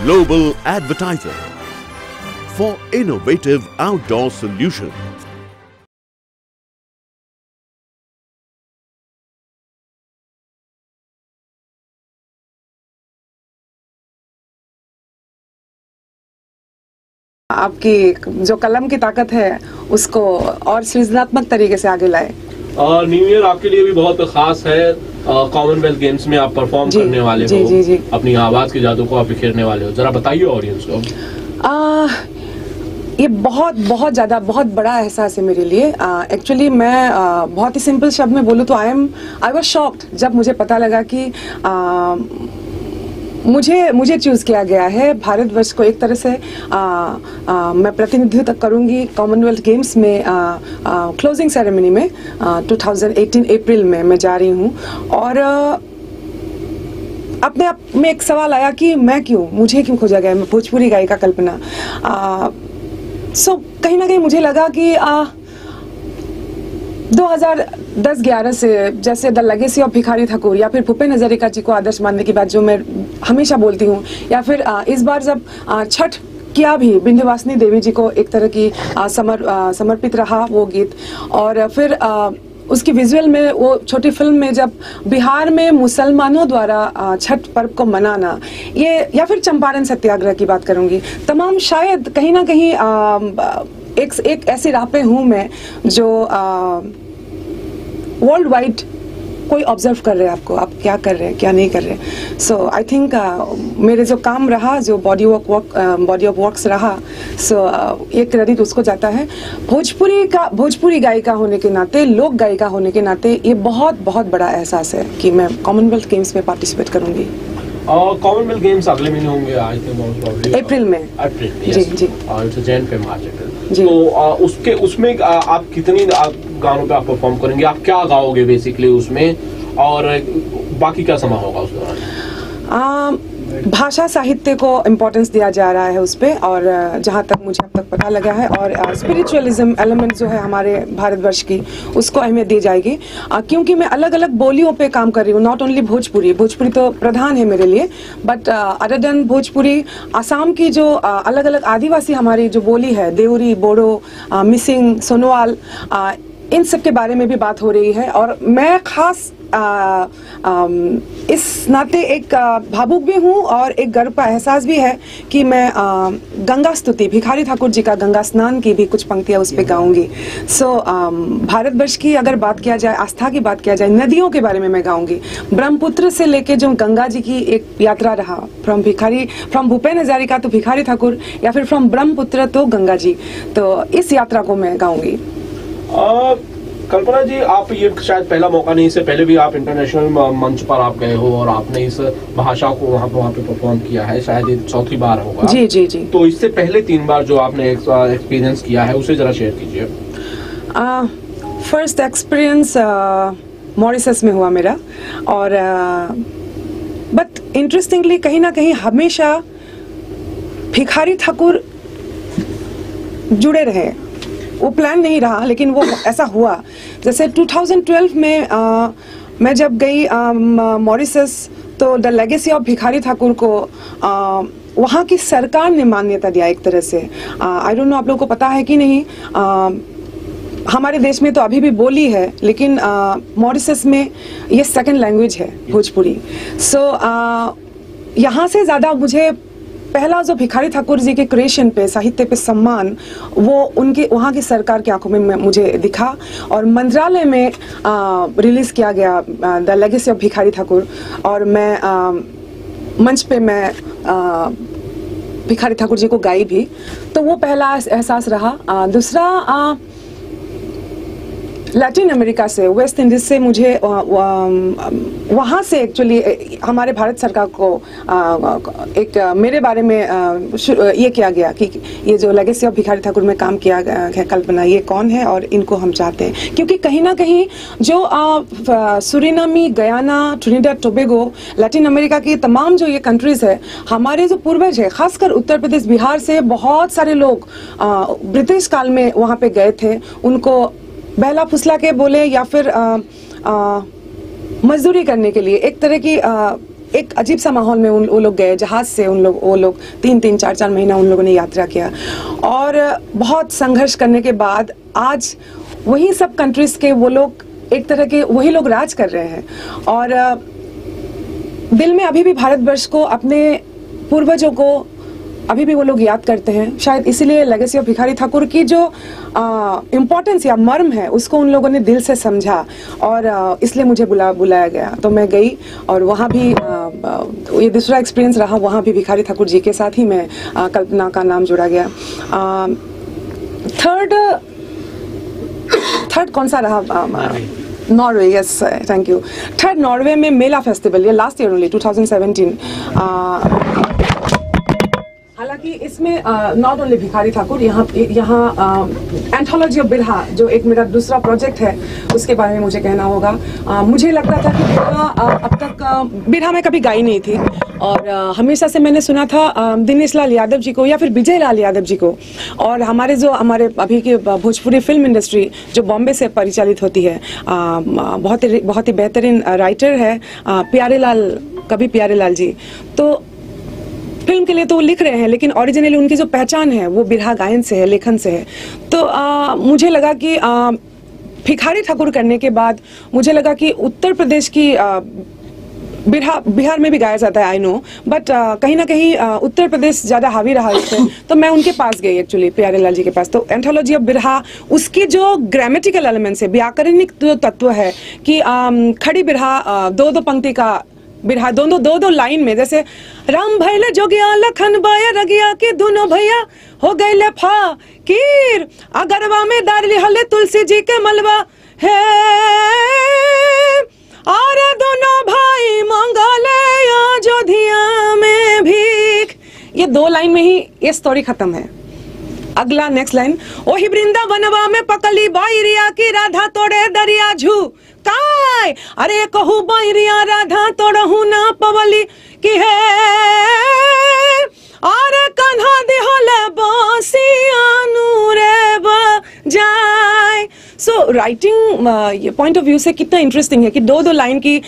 global advertiser for innovative outdoor solutions. आपकी जो कलम की ताकत है उसको और सृजनात्मक तरीके से आगे लाए। न्यू ईयर आपके लिए भी बहुत खास है। कॉमनवेल्थ गेम्स में आप परफॉर्म करने वाले हो। जी। अपनी आवाज के जादू को आप बिखेरने वाले हो, जरा बताइए ऑडियंस को। ये बहुत ज़्यादा बहुत बड़ा एहसास है मेरे लिए। एक्चुअली मैं बहुत ही सिंपल शब्द में बोलूँ तो आई वाज शॉक्ड जब मुझे पता लगा कि मुझे चूज़ किया गया है। भारतवर्ष को एक तरह से मैं प्रतिनिधित्व करूंगी कॉमनवेल्थ गेम्स में। क्लोजिंग सेरेमनी में 2018 अप्रैल में मैं जा रही हूँ और अपने आप में एक सवाल आया कि मुझे क्यों खोजा गया। मैं भोजपुरी गायिका कल्पना। कहीं ना कहीं मुझे लगा कि 2010-11 से जैसे the legacy of Bhikhari Thakur या फिर भूपेन हजारिका जी को आदर्श मानने की बात जो मैं हमेशा बोलती हूँ, या फिर इस बार जब छठ किया भी विंध्यवासिनी देवी जी को एक तरह की समर्पित रहा वो गीत, और फिर उसकी विजुअल में वो छोटी फिल्म में जब बिहार में मुसलमानों द्वारा छठ पर्व को मनाना, ये या फिर चंपारण सत्याग्रह की बात करूंगी, तमाम शायद कहीं ना कहीं एक ऐसी राह पे हूँ मैं जो वर्ल्ड वाइड कोई ऑब्जर्व कर रहे हैं आपको, आप क्या कर रहे हैं क्या नहीं कर रहे। सो आई थिंक मेरे जो काम रहा, जो बॉडी ऑफ वर्क्स रहा, ये क्रेडिट उसको जाता है। भोजपुरी गायिका होने के नाते, लोक गायिका होने के नाते ये बहुत बड़ा एहसास है कि मैं कॉमनवेल्थ गेम्स में पार्टिसिपेट करूंगी। और कॉमनवेल्थ गेम्स अगले महीने होंगे, आई थिंक अप्रैल में। जी। और जैन पे मार्च अप्रैल। तो उसमें आप कितनी गानों पे आप परफॉर्म करेंगे, आप क्या गाओगे बेसिकली उसमें, और बाकी क्या समा होगा उस दौरान? भाषा साहित्य को इम्पोर्टेंस दिया जा रहा है उस पर, और जहाँ तक मुझे अब तक पता लगा है, और स्पिरिचुअलिज्म एलिमेंट जो है हमारे भारतवर्ष की, उसको अहमियत दी जाएगी। क्योंकि मैं अलग अलग बोलियों पे काम कर रही हूँ, नॉट ओनली भोजपुरी तो प्रधान है मेरे लिए, but other than Bhojpuri, Assam की जो अलग अलग आदिवासी हमारी जो बोली है, देवरी, बोडो, मिसिंग, सोनोवाल, इन सब के बारे में भी बात हो रही है। और मैं खास इस नाते एक भावुक भी हूँ और एक गर्व का एहसास भी है कि मैं गंगा स्तुति, भिखारी ठाकुर जी का गंगा स्नान की भी कुछ पंक्तियाँ उस पर गाऊंगी। भारतवर्ष की अगर बात किया जाए, आस्था की बात किया जाए, नदियों के बारे में मैं गाऊंगी। ब्रह्मपुत्र से लेके जो गंगा जी की एक यात्रा रहा, फ्रॉम भूपेन हजारिका तो भिखारी ठाकुर, या फिर फ्रॉम ब्रह्मपुत्र तो गंगा जी, तो इस यात्रा को मैं गाऊंगी। कल्पना जी, आप ये शायद पहला मौका नहीं, इससे पहले भी आप इंटरनेशनल मंच पर आप गए हो और आपने इस भाषा को वहाँ पे परफॉर्म किया है, शायद ये चौथी बार होगा। जी। तो इससे पहले 3 बार जो आपने एक्सपीरियंस किया है उसे जरा शेयर कीजिए। फर्स्ट एक्सपीरियंस मॉरिशस में हुआ मेरा, और बट इंटरेस्टिंगली कहीं ना कहीं हमेशा भिखारी ठाकुर जुड़े रहे। वो प्लान नहीं रहा, लेकिन वो ऐसा हुआ। जैसे 2012 में मैं जब गई मॉरिशस, तो the legacy of Bhikhari Thakur को वहाँ की सरकार ने मान्यता दिया एक तरह से। आई डोंट नो आप लोगों को पता है कि नहीं, हमारे देश में तो अभी भी बोली है, लेकिन मॉरिशस में ये सेकंड लैंग्वेज है भोजपुरी। यहाँ से ज़्यादा मुझे पहला जो भिखारी ठाकुर जी के क्रिएशन पे, साहित्य पे सम्मान, वो उनके वहाँ की सरकार की आंखों में मुझे दिखा, और मंत्रालय में रिलीज किया गया the legacy of Bhikhari Thakur, और मैं मंच पे मैं भिखारी ठाकुर जी को गाई भी। तो वो पहला एहसास रहा। दूसरा, लैटिन अमेरिका से, वेस्ट इंडीज से मुझे वहाँ से एक्चुअली हमारे भारत सरकार को एक मेरे बारे में ये किया गया कि ये जो लेगेसी ऑफ भिखारी ठाकुर में काम किया है कल्पना, ये कौन है और इनको हम चाहते हैं। क्योंकि कहीं ना कहीं जो सुरिनामी, Guyana, Trinidad Tobago, Latin America की तमाम जो ये कंट्रीज है, हमारे जो पूर्वज है, खासकर उत्तर प्रदेश, बिहार से बहुत सारे लोग ब्रिटिश काल में वहाँ पे गए थे। उनको बहला फुसला के बोले या फिर मजदूरी करने के लिए, एक तरह की एक अजीब सा माहौल में वो लोग गए जहाज से, वो लोग 3-3, 4-4 महीना उन लोगों ने यात्रा किया और बहुत संघर्ष करने के बाद आज वही सब कंट्रीज के वो लोग एक तरह के वही लोग राज कर रहे हैं और दिल में अभी भी भारतवर्ष को, अपने पूर्वजों को अभी भी वो लोग याद करते हैं। शायद इसीलिए लेगेसी ऑफ भिखारी ठाकुर की जो इम्पोर्टेंस या मर्म है उसको उन लोगों ने दिल से समझा और इसलिए मुझे बुलाया गया। तो मैं गई और वहाँ भी ये दूसरा एक्सपीरियंस रहा। वहाँ भी भिखारी ठाकुर जी के साथ ही मैं कल्पना का नाम जोड़ा गया। थर्ड कौन सा रहा? Norway, yes, thank you. Third Norway में मेला फेस्टिवल, ये लास्ट ईयर ओनली 2017। हालांकि इसमें नॉट ओनली भिखारी ठाकुर, यहाँ एंथोलॉजी ऑफ बिरहा जो एक मेरा दूसरा प्रोजेक्ट है उसके बारे में मुझे कहना होगा। मुझे लगता था कि बिरहा अब तक बिरहा मैं कभी गाई नहीं थी और हमेशा से मैंने सुना था दिनेश लाल यादव जी को या फिर विजय लाल यादव जी को, और हमारे अभी की भोजपुरी फिल्म इंडस्ट्री जो बॉम्बे से परिचालित होती है, बहुत ही बेहतरीन राइटर है कवि प्यारे लाल जी। तो फिल्म के लिए तो वो लिख रहे हैं लेकिन ओरिजिनली उनकी जो पहचान है वो बिरहा गायन से है, लेखन से है। तो मुझे लगा कि भिखारी ठाकुर करने के बाद मुझे लगा कि उत्तर प्रदेश की बिरहा बिहार में भी गाया जाता है, आई नो, बट कहीं ना कहीं उत्तर प्रदेश ज़्यादा हावी रहा इस पर। तो मैं उनके पास गई एक्चुअली, प्यारे लाल जी के पास। तो एंथोलॉजी ऑफ बिरहा, उसकी जो ग्रामेटिकल एलिमेंट्स है, व्याकरणिक जो तत्व है कि खड़ी बिरहा, दो पंक्ति का बिरहा, दो लाइन में, जैसे राम भैले जोगिया लखन बाया रगिया के दोनों भैया हो गए फकीर, अगरवा में डाली हले तुलसी जी के मलबा है, और दोनों भाई मंगले अयोध्या में भीख। ये 2 लाइन में ही ये स्टोरी खत्म है। अगला नेक्स्ट लाइन, ओही वृंदावनवा में पकली बाईरिया की राधा तोड़े दरिया झू काय, अरे कहू बाईरिया राधा तोड़हू ना पवली की है, और कन्हा दिहले बांसिया नूरे बजाए। So writing point of view से कितना इंटरेस्टिंग है कि 2 लाइन की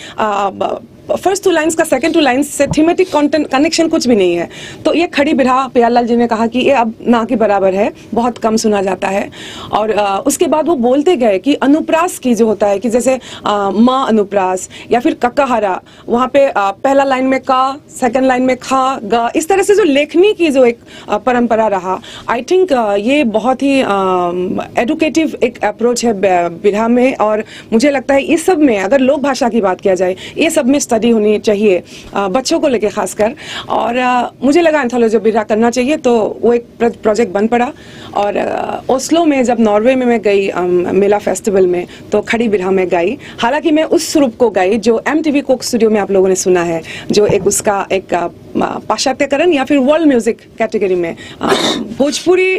फर्स्ट 2 लाइन्स का सेकंड 2 लाइन्स से थीमेटिक कंटेंट कनेक्शन कुछ भी नहीं है। तो ये खड़ी बिरहा प्यारेलाल जी ने कहा कि ये अब ना के बराबर है, बहुत कम सुना जाता है। और उसके बाद वो बोलते गए कि अनुप्रास की जो होता है कि जैसे माँ अनुप्रास या फिर कक्काहारा, वहाँ पे पहला लाइन में का, सेकंड लाइन में खा गा, इस तरह से जो लेखनी की जो एक परंपरा रहा, आई थिंक ये बहुत ही एडुकेटिव एक अप्रोच है बिरहा में। और मुझे लगता है इस सब में अगर लोक भाषा की बात किया जाए, ये सब में स्टडी होनी चाहिए बच्चों को लेके खासकर। और मुझे लगा एंथोलॉजी ऑफ बिरहा करना चाहिए, तो वो एक प्रोजेक्ट बन पड़ा। और ओस्लो में जब नॉर्वे में मैं गई मेला फेस्टिवल में, तो खड़ी बिरहा में गाई। हालांकि मैं उस स्वरूप को गाई जो MTV कोक स्टूडियो में आप लोगों ने सुना है, जो एक उसका एक पाश्चात्यकरण या फिर वर्ल्ड म्यूजिक कैटेगरी में Bhojpuri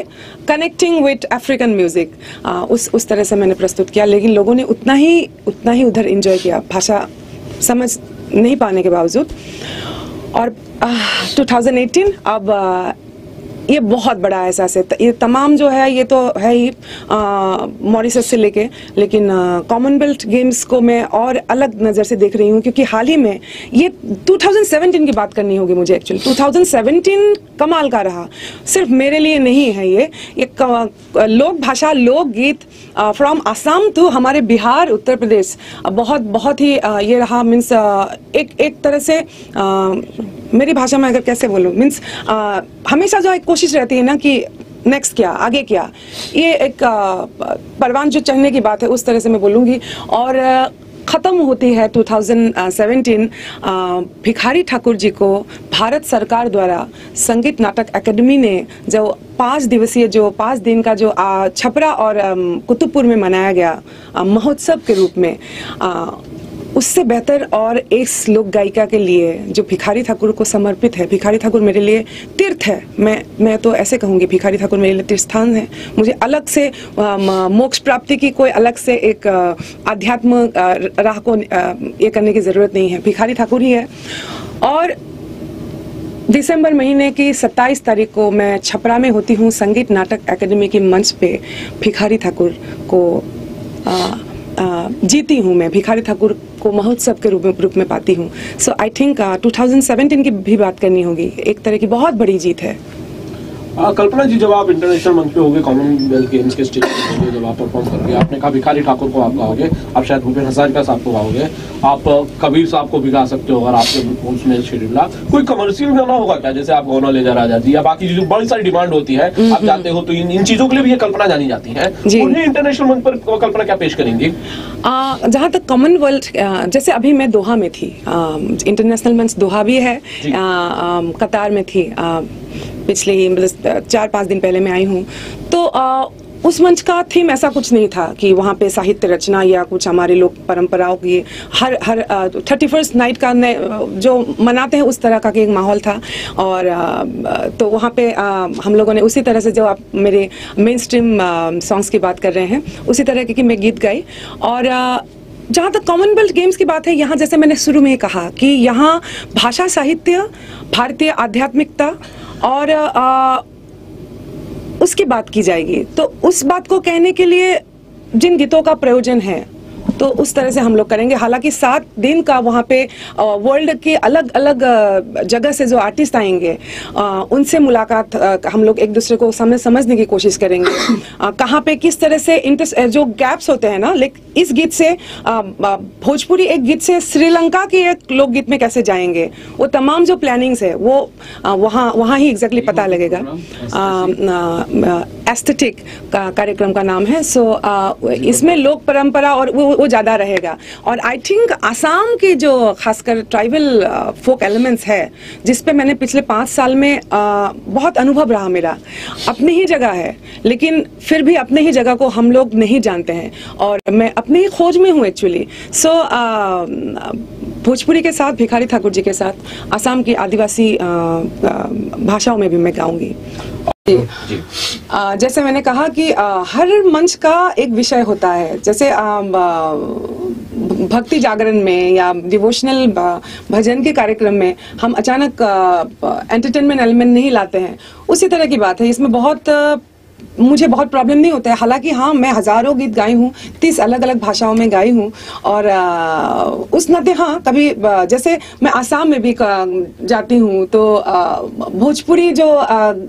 connecting with African music, उस तरह से मैंने प्रस्तुत किया। लेकिन लोगों ने उतना ही उधर एंजॉय किया, भाषा समझ नहीं पाने के बावजूद। और 2018 अब ये बहुत बड़ा एहसास है। ये तमाम जो है ये तो है ही मॉरिशस से लेके, लेकिन कॉमनवेल्थ गेम्स को मैं और अलग नज़र से देख रही हूँ, क्योंकि हाल ही में ये 2017 की बात करनी होगी मुझे एक्चुअली। 2017 कमाल का रहा, सिर्फ मेरे लिए नहीं है ये लोक भाषा, लोक गीत फ्रॉम आसाम टू हमारे बिहार, उत्तर प्रदेश, बहुत ही ये रहा। मीन्स एक तरह से मेरी भाषा में अगर कैसे बोलूँ, मीन्स हमेशा जो एक कोशिश रहती है ना कि नेक्स्ट क्या, आगे क्या, ये एक परवान जो चढ़ने की बात है, उस तरह से मैं बोलूँगी। और ख़त्म होती है 2017। भिखारी ठाकुर जी को भारत सरकार द्वारा संगीत नाटक अकेडमी ने जो 5 दिवसीय जो 5 दिन का जो छपरा और कुतुबपुर में मनाया गया महोत्सव के रूप में, उससे बेहतर और एक लोक गायिका के लिए जो भिखारी ठाकुर को समर्पित है। भिखारी ठाकुर मेरे लिए तीर्थ है, मैं तो ऐसे कहूँगी, भिखारी ठाकुर मेरे लिए तीर्थ स्थान है। मुझे अलग से मोक्ष प्राप्ति की कोई अलग से एक आध्यात्म राह को ये करने की ज़रूरत नहीं है, भिखारी ठाकुर ही है। और दिसंबर महीने की 27 तारीख को मैं छपरा में होती हूँ संगीत नाटक अकेडमी के मंच पे भिखारी ठाकुर को जीती हूँ मैं, भिखारी ठाकुर को महोत्सव के रूप में पाती हूँ। सो आई थिंक 2017 की भी बात करनी होगी, एक तरह की बहुत बड़ी जीत है। कल्पना जी, जब आप इंटरनेशनल मंच पे होगे, कॉमनवेल्थ गेम्स के स्टेज पे होगे, जब आप परफॉर्म करोगे, आपने कहा भिखारी ठाकुर को आप गाओगे, आप शायद भूपेन हजारिका साहब को गाओगे, आप कबीर साहब को भी गा सकते हो अगर आपके उसमें शेड्यूल। कोई कमर्शियल गाना होगा क्या, जैसे आप गौना ले जा राजा जी या बाकी जो बड़ी सारी डिमांड होती है, आप जाते हो तो इन चीजों के लिए भी ये कल्पना जानी जाती है, उन्हें इंटरनेशनल मंच पर कल्पना क्या पेश करेंगी? जहाँ तक कॉमनवेल्थ, जैसे अभी मैं दोहा में थी, इंटरनेशनल मंच दोहा भी है, कतार में थी पिछले ही मतलब 4-5 दिन पहले मैं आई हूँ। तो उस मंच का थीम ऐसा कुछ नहीं था कि वहाँ पे साहित्य रचना या कुछ हमारे लोक परंपराओं की हर 31st नाइट का जो मनाते हैं उस तरह का एक माहौल था। और तो वहाँ पे हम लोगों ने उसी तरह से, जो आप मेरे मेन स्ट्रीम सॉन्ग्स की बात कर रहे हैं, उसी तरह की मैं गीत गाई। और जहाँ तक कॉमनवेल्थ गेम्स की बात है, यहाँ जैसे मैंने शुरू में कहा कि यहाँ भाषा, साहित्य, भारतीय आध्यात्मिकता और उसकी बात की जाएगी। तो उस बात को कहने के लिए जिन गीतों का प्रयोजन है तो उस तरह से हम लोग करेंगे। हालांकि 7 दिन का वहाँ पे वर्ल्ड के अलग अलग जगह से जो आर्टिस्ट आएंगे उनसे मुलाकात, हम लोग एक दूसरे को समझने की कोशिश करेंगे। कहाँ पे किस तरह से जो गैप्स होते हैं ना, लेकिन इस गीत से भोजपुरी एक गीत से श्रीलंका के एक लोकगीत में कैसे जाएंगे, वो तमाम जो प्लानिंग्स है वो वहाँ ही एग्जैक्टली पता लगेगा। एस्थेटिक का कार्यक्रम का नाम है। सो इसमें लोक परंपरा और वो ज़्यादा रहेगा। और आई थिंक आसाम के जो खासकर ट्राइबल फोक एलिमेंट्स है, जिस पे मैंने पिछले 5 साल में बहुत अनुभव रहा मेरा। अपनी ही जगह है, लेकिन फिर भी अपने ही जगह को हम लोग नहीं जानते हैं और मैं अपनी ही खोज में हूँ एक्चुअली। सो भोजपुरी के साथ, भिखारी ठाकुर जी के साथ आसाम की आदिवासी भाषाओं में भी मैं गाऊंगी। जैसे मैंने कहा कि हर मंच का एक विषय होता है। जैसे भक्ति जागरण में या डिवोशनल भजन के कार्यक्रम में हम अचानक एंटरटेनमेंट एलिमेंट नहीं लाते हैं, उसी तरह की बात है। इसमें मुझे बहुत प्रॉब्लम नहीं होता है। हालांकि हाँ, मैं हजारों गीत गाई हूँ, 30 अलग अलग भाषाओं में गाई हूँ। और उस नाते हाँ, कभी जैसे मैं आसाम में भी जाती हूँ तो भोजपुरी जो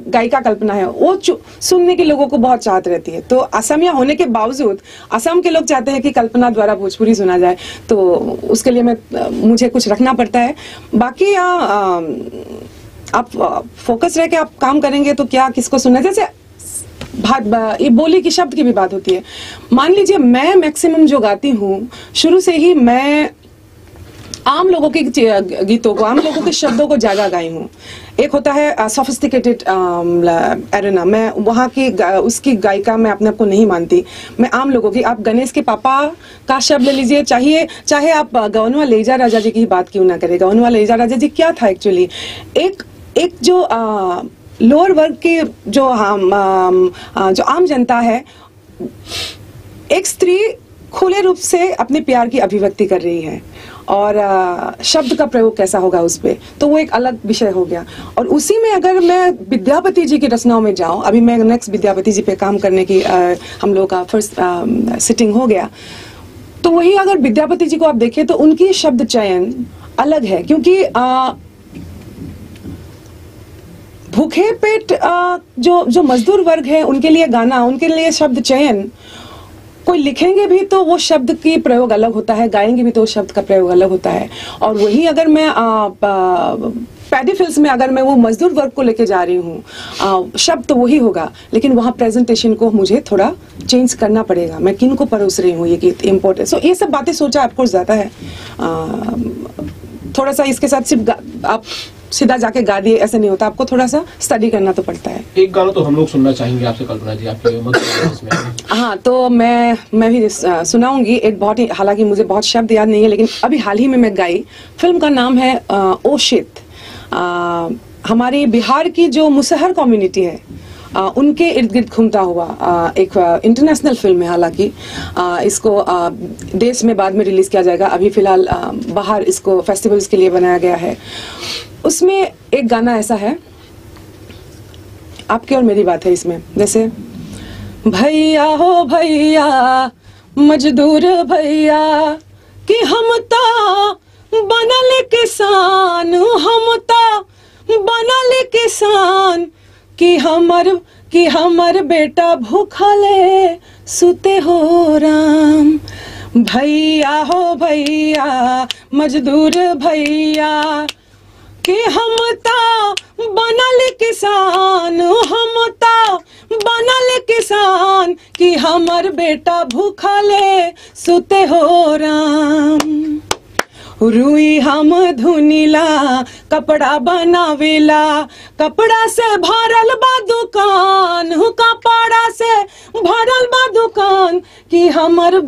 गायिका कल्पना है वो सुनने के लोगों को बहुत चाहत रहती है। तो असमिया होने के बावजूद असम के लोग चाहते हैं कि कल्पना द्वारा भोजपुरी सुना जाए, तो उसके लिए मुझे कुछ रखना पड़ता है। बाकी आप फोकस रह के आप काम करेंगे तो क्या किसको सुनना। जैसे ये बोली की शब्द की भी बात होती है। मान लीजिए मैं मैक्सिमम जो गाती हूँ, शुरू से ही मैं आम लोगों के गीतों को, आम लोगों के शब्दों को ज्यादा गाई हूँ। एक होता है सोफिस्टिकेटेड एरेना, मैं वहाँ की उसकी गायिका मैं अपने आप को नहीं मानती। मैं आम लोगों की, आप गणेश के पापा का शब्द ले लीजिए, चाहे आप गवनवा लेजा राजा जी की बात क्यों ना करें। गवनवा लेजा राजा जी क्या था एक्चुअली, एक जो लोअर वर्ग के जो आम जनता है, एक स्त्री खुले रूप से अपने प्यार की अभिव्यक्ति कर रही है और शब्द का प्रयोग कैसा होगा उस पर, तो वो एक अलग विषय हो गया। और उसी में अगर मैं विद्यापति जी की रचनाओं में जाऊं, अभी मैं नेक्स्ट विद्यापति जी पे काम करने की हम लोग का फर्स्ट सिटिंग हो गया, तो वही अगर विद्यापति जी को आप देखें तो उनकी शब्द चयन अलग है। क्योंकि भूखे पेट जो मजदूर वर्ग है उनके लिए गाना, उनके लिए शब्द चयन, कोई लिखेंगे भी तो वो शब्द की प्रयोग अलग होता है, गाएंगे भी तो शब्द का प्रयोग अलग होता है। और वही अगर मैं पैडी फिल्म्स में अगर मैं वो मजदूर वर्ग को लेके जा रही हूँ, शब्द तो वही होगा, लेकिन वहाँ प्रेजेंटेशन को मुझे थोड़ा चेंज करना पड़ेगा। मैं किन को परोस रही हूँ, ये गीत इम्पोर्टेंट। सो ये सब बातें सोचा ऑफकोर्स जाता है। थोड़ा सा इसके साथ सिर्फ आप सीधा जाके गा दिए ऐसे नहीं होता, आपको थोड़ा सा स्टडी करना तो पड़ता है। एक गाना तो हम लोग सुनना चाहेंगे आपसे कल्पना जी, आपके में। हाँ, तो मैं भी सुनाऊंगी एक बहुत ही, हालांकि मुझे बहुत शब्द याद नहीं है, लेकिन अभी हाल ही में मैं गाई। फिल्म का नाम है ओ शिट। हमारी बिहार की जो मुसहर कम्युनिटी है उनके इर्द गिर्द घूमता हुआ एक इंटरनेशनल फिल्म है। हालांकि इसको देश में बाद में रिलीज किया जाएगा, अभी फिलहाल बाहर इसको फेस्टिवल्स के लिए बनाया गया है। उसमें एक गाना ऐसा है, आपकी और मेरी बात है इसमें, जैसे भैया हो भैया मजदूर भैया कि हम ता बनल किसान, हम ता बनल किसान कि हमर बेटा भूखले सुते हो राम। भैया हो भैया मजदूर भैया कि हम ता बनल किसान, हम ता बनल किसान कि हमर बेटा भूखले सुते हो राम। रुई हम धुनीला कपड़ा बनावेला, कपड़ा से भरल बा दुकान, कपड़ा से भरल बा दुकान कि हमर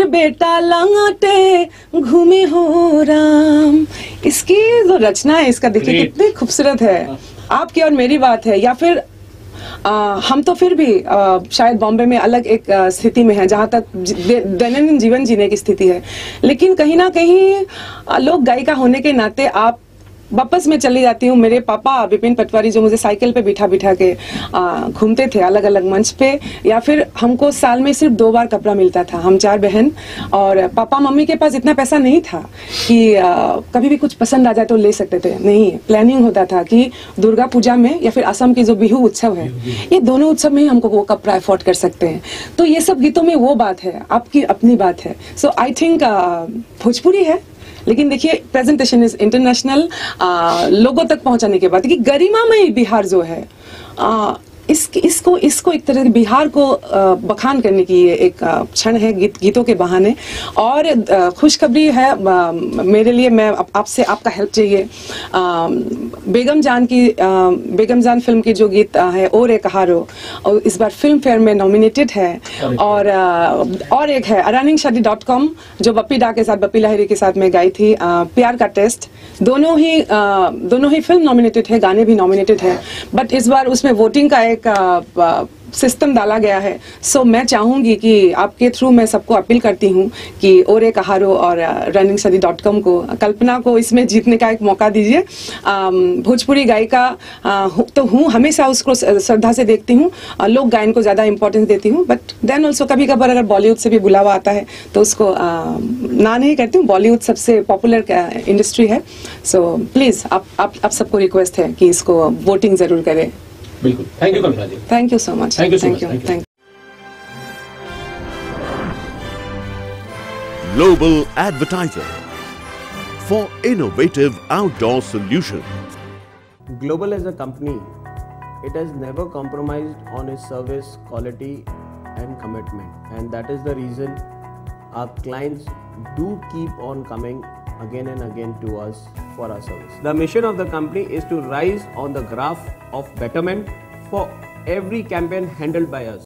बेटा लंगटे घूमे हो राम। इसकी जो रचना है इसका देखिए कितनी खूबसूरत है। आपकी और मेरी बात है, या फिर हम तो फिर भी शायद बॉम्बे में अलग एक स्थिति में है जहाँ तक दैनंदिन जीवन जीने की स्थिति है, लेकिन कहीं ना कहीं लोक गायिका होने के नाते आप वापस में चली जाती हूँ। मेरे पापा विपिन पटवारी जो मुझे साइकिल पे बिठा के घूमते थे अलग अलग मंच पे, या फिर हमको साल में सिर्फ 2 बार कपड़ा मिलता था, हम 4 बहन, और पापा मम्मी के पास इतना पैसा नहीं था कि कभी भी कुछ पसंद आ जाए तो ले सकते थे। नहीं, प्लानिंग होता था कि दुर्गा पूजा में या फिर असम की जो बिहू उत्सव है, ये दोनों उत्सव में ही हमको वो कपड़ा अफोर्ड कर सकते हैं। तो ये सब गीतों में वो बात है, आपकी अपनी बात है। सो आई थिंक भोजपुरी है, लेकिन देखिए प्रेजेंटेशन इज इंटरनेशनल, लोगों तक पहुंचाने के बाद कि गरिमामय बिहार जो है, इसको एक तरह से बिहार को बखान करने की ये एक क्षण है गीतों के बहाने। और खुशखबरी है मेरे लिए, मैं आपसे आपका हेल्प चाहिए। बेगम जान फिल्म की जो गीत है और एक कहारो, और इस बार फिल्म फेयर में नॉमिनेटेड है। और एक है runningshadi.com जो बप्पी डा के साथ, बप्पी लाहिरी के साथ मैं गाई थी, प्यार का टेस्ट। दोनों ही फिल्म नॉमिनेटेड है, गाने भी नॉमिनेटेड है, बट इस बार उसमें वोटिंग का एक सिस्टम डाला गया है। सो मैं चाहूंगी कि आपके थ्रू मैं सबको अपील करती हूँ कि ओरे कहारो और runningshadi.com को, कल्पना को इसमें जीतने का एक मौका दीजिए। भोजपुरी गायिका तो हूँ, हमेशा उसको श्रद्धा से देखती हूँ, लोक गायन को ज़्यादा इंपॉर्टेंस देती हूँ, बट देन ऑल्सो कभी कभार अगर बॉलीवुड से भी बुलावा आता है तो उसको ना नहीं करती हूँ। बॉलीवुड सबसे पॉपुलर इंडस्ट्री है। सो प्लीज़ आप सबको रिक्वेस्ट है कि इसको वोटिंग ज़रूर करें। बिल्कुल, thank you Kalpana ji. Thank you so much. Thank you. Global Advertiser for innovative outdoor solutions. Global as a company, it has never compromised on its service quality and commitment, and that is the reason our clients do keep on coming again and again to us for our service. The mission of the company is to rise on the graph of betterment for every campaign handled by us.